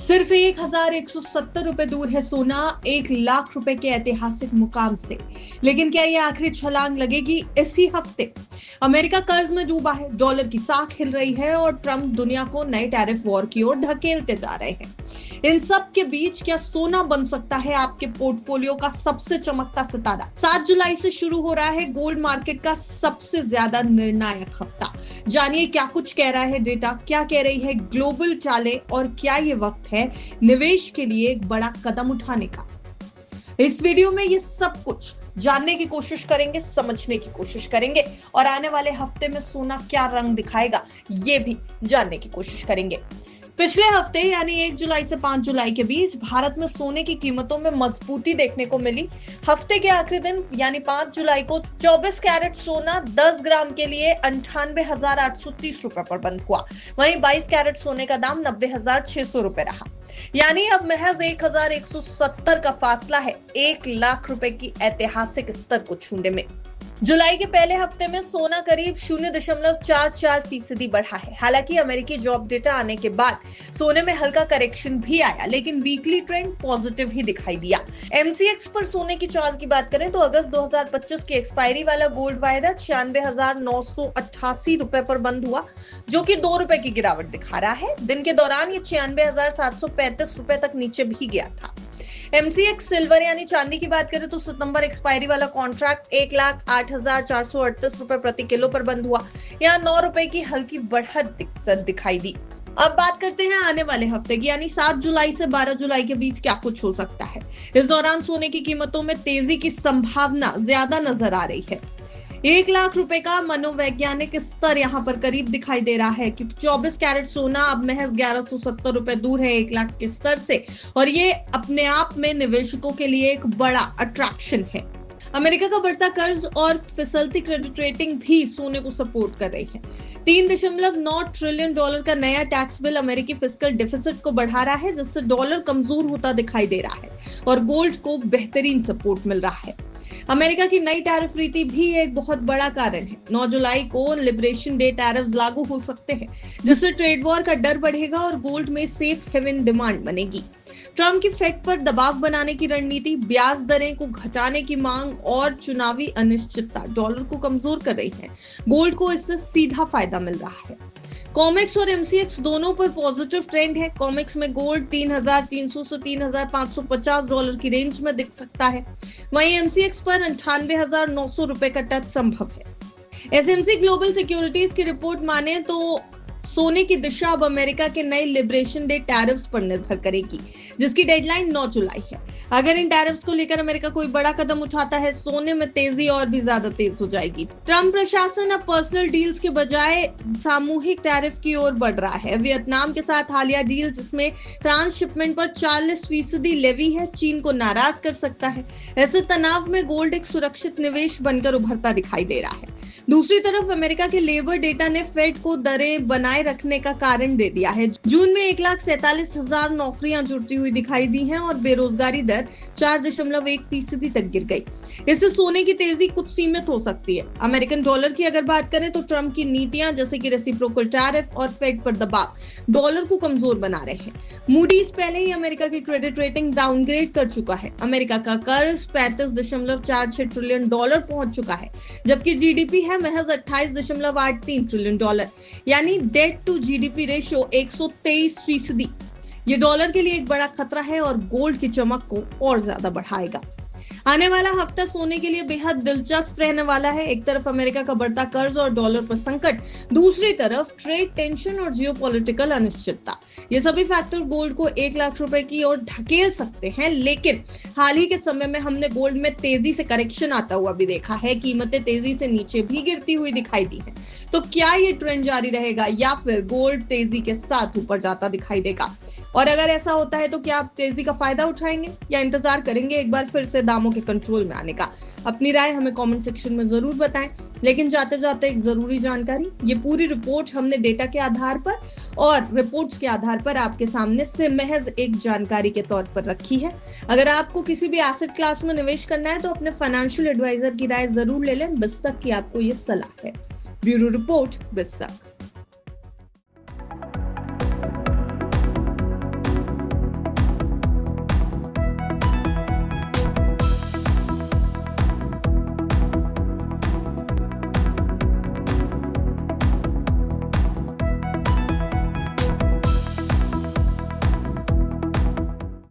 सिर्फ 1170 रुपए दूर है सोना 1 लाख रुपए के ऐतिहासिक मुकाम से। लेकिन क्या ये आखिरी छलांग लगेगी इसी हफ्ते? अमेरिका कर्ज में डूबा है, डॉलर की साख हिल रही है और ट्रंप दुनिया को नए टैरिफ वॉर की ओर धकेलते जा रहे हैं। इन सब के बीच क्या सोना बन सकता है आपके पोर्टफोलियो का सबसे चमकता सितारा? 7 जुलाई से शुरू हो रहा है गोल्ड मार्केट का सबसे ज्यादा निर्णायक हफ्ता। जानिए क्या कुछ कह रहा है डेटा, क्या कह रही है ग्लोबल चालें और क्या ये वक्त है निवेश के लिए एक बड़ा कदम उठाने का। इस वीडियो में ये सब कुछ जानने की कोशिश करेंगे, समझने की कोशिश करेंगे और आने वाले हफ्ते में सोना क्या रंग दिखाएगा ये भी जानने की कोशिश करेंगे। पिछले हफ्ते यानी 1 जुलाई से 5 जुलाई के बीच भारत में सोने की कीमतों में मजबूती देखने को मिली। हफ्ते के आखिरी दिन यानी 5 जुलाई को 24 कैरेट सोना 10 ग्राम के लिए 98,830 रुपए पर बंद हुआ। वहीं 22 कैरेट सोने का दाम 90,600 रुपए रहा। यानी अब महज 1,170 का फासला है 1 लाख रुपए की ऐतिहासिक स्तर को छूने में। जुलाई के पहले हफ्ते में सोना करीब 0.44% बढ़ा है। हालांकि अमेरिकी जॉब डेटा आने के बाद सोने में हल्का करेक्शन भी आया, लेकिन वीकली ट्रेंड पॉजिटिव ही दिखाई दिया। एमसीएक्स पर सोने की चाल की बात करें तो अगस्त 2025 की एक्सपायरी वाला गोल्ड वायदा 96,988 रुपए पर बंद हुआ, जो कि 2 रुपए की गिरावट दिखा रहा है। दिन के दौरान ये 96,735 रुपए तक नीचे भी गया था। एमसीएक्स सिल्वर यानी चांदी की बात करें तो सितंबर एक्सपायरी वाला कॉन्ट्रैक्ट 1,08,438 रुपए प्रति किलो पर बंद हुआ। यहाँ 9 रुपए की हल्की बढ़त दिखाई दी। अब बात करते हैं आने वाले हफ्ते की, यानी 7 जुलाई से 12 जुलाई के बीच क्या कुछ हो सकता है। इस दौरान सोने की कीमतों में तेजी की संभावना ज्यादा नजर आ रही है। 1 लाख रुपए का मनोवैज्ञानिक स्तर यहाँ पर करीब दिखाई दे रहा है कि 24 कैरेट सोना अब महज 1170 रुपए दूर है 1 लाख के स्तर से, और ये अपने आप में निवेशकों के लिए एक बड़ा अट्रैक्शन है। अमेरिका का बढ़ता कर्ज और फिसलती क्रेडिट रेटिंग भी सोने को सपोर्ट कर रही है। 3.9 ट्रिलियन डॉलर का नया टैक्स बिल अमेरिकी फिस्कल डिफिसिट को बढ़ा रहा है, जिससे डॉलर कमजोर होता दिखाई दे रहा है और गोल्ड को बेहतरीन सपोर्ट मिल रहा है। अमेरिका की नई टैरिफ नीति भी एक बहुत बड़ा कारण है। 9 जुलाई को लिबरेशन डे टैरिफ लागू हो सकते हैं, जिससे ट्रेड वॉर का डर बढ़ेगा और गोल्ड में सेफ हेवन डिमांड बनेगी। ट्रंप की फेड पर दबाव बनाने की रणनीति, ब्याज दरें को घटाने की मांग और चुनावी अनिश्चितता डॉलर को कमजोर कर रही है। गोल्ड को इससे सीधा फायदा मिल रहा है। कॉमेक्स और एमसीएक्स दोनों पर पॉजिटिव ट्रेंड है। कॉमेक्स में गोल्ड 3,300 से 3,550 डॉलर की रेंज में दिख सकता है। वहीं एमसीएक्स पर 98,900 रुपए का टच संभव है। एसएमसी ग्लोबल सिक्योरिटीज की रिपोर्ट माने तो सोने की दिशा अब अमेरिका के नए लिबरेशन डे टैरिफ्स पर निर्भर करेगी, जिसकी डेडलाइन 9 जुलाई है। अगर इन टैरिफ्स को लेकर अमेरिका कोई बड़ा कदम उठाता है, सोने में तेजी और भी ज्यादा तेज हो जाएगी। ट्रंप प्रशासन अब पर्सनल डील्स के बजाय सामूहिक टैरिफ की ओर बढ़ रहा है। वियतनाम के साथ हालिया डील, जिसमें ट्रांसशिपमेंट पर 40% लेवी है, चीन को नाराज कर सकता है। ऐसे तनाव में गोल्ड एक सुरक्षित निवेश बनकर उभरता दिखाई दे रहा है। दूसरी तरफ अमेरिका के लेबर डेटा ने फेड को दरें बनाए रखने का कारण दे दिया है। जून में 1,47,000 नौकरियां जुड़ती हुई दिखाई दी हैं और बेरोजगारी दर 4.1% तक गिर गई। इससे सोने की तेजी कुछ सीमित हो सकती है। अमेरिकन डॉलर की अगर बात करें तो ट्रंप की नीतियां जैसे कि रेसिप्रोकल टैरिफ और फेड पर दबाव डॉलर को कमजोर बना रहे हैं। मूडीज पहले ही अमेरिका की क्रेडिट रेटिंग डाउनग्रेड कर चुका है। अमेरिका का कर्ज 35.46 ट्रिलियन डॉलर पहुंच चुका है, जबकि जीडीपी है महज 28.83 ट्रिलियन डॉलर, यानी डेट टू जीडीपी रेशियो 123%। ये डॉलर के लिए एक बड़ा खतरा है और गोल्ड की चमक को और ज्यादा बढ़ाएगा। आने वाला हफ्ता सोने के लिए बेहद दिलचस्प रहने वाला है। एक तरफ अमेरिका का बढ़ता कर्ज और डॉलर पर संकट, दूसरी तरफ ट्रेड टेंशन और जियोपॉलिटिकल अनिश्चितता। ये सभी फैक्टर गोल्ड को 1 लाख रुपए की ओर ढकेल सकते हैं, लेकिन हाल ही के समय में हमने गोल्ड में तेजी से करेक्शन आता हुआ भी देखा है। कीमतें तेजी से नीचे भी गिरती हुई दिखाई दी है। तो क्या ये ट्रेंड जारी रहेगा या फिर गोल्ड तेजी के साथ ऊपर जाता दिखाई देगा? और अगर ऐसा होता है तो क्या आप तेजी का फायदा उठाएंगे या इंतजार करेंगे एक बार फिर से दामों के कंट्रोल में आने का? अपनी राय हमें कमेंट सेक्शन में जरूर बताएं। लेकिन जाते जाते एक जरूरी जानकारी, ये पूरी रिपोर्ट हमने डेटा के आधार पर और रिपोर्ट्स के आधार पर आपके सामने से महज एक जानकारी के तौर पर रखी है। अगर आपको किसी भी एसेट क्लास में निवेश करना है तो अपने फाइनेंशियल एडवाइजर की राय जरूर ले लें। बिस्तक की आपको ये सलाह है। Bureau report, बिस्तक।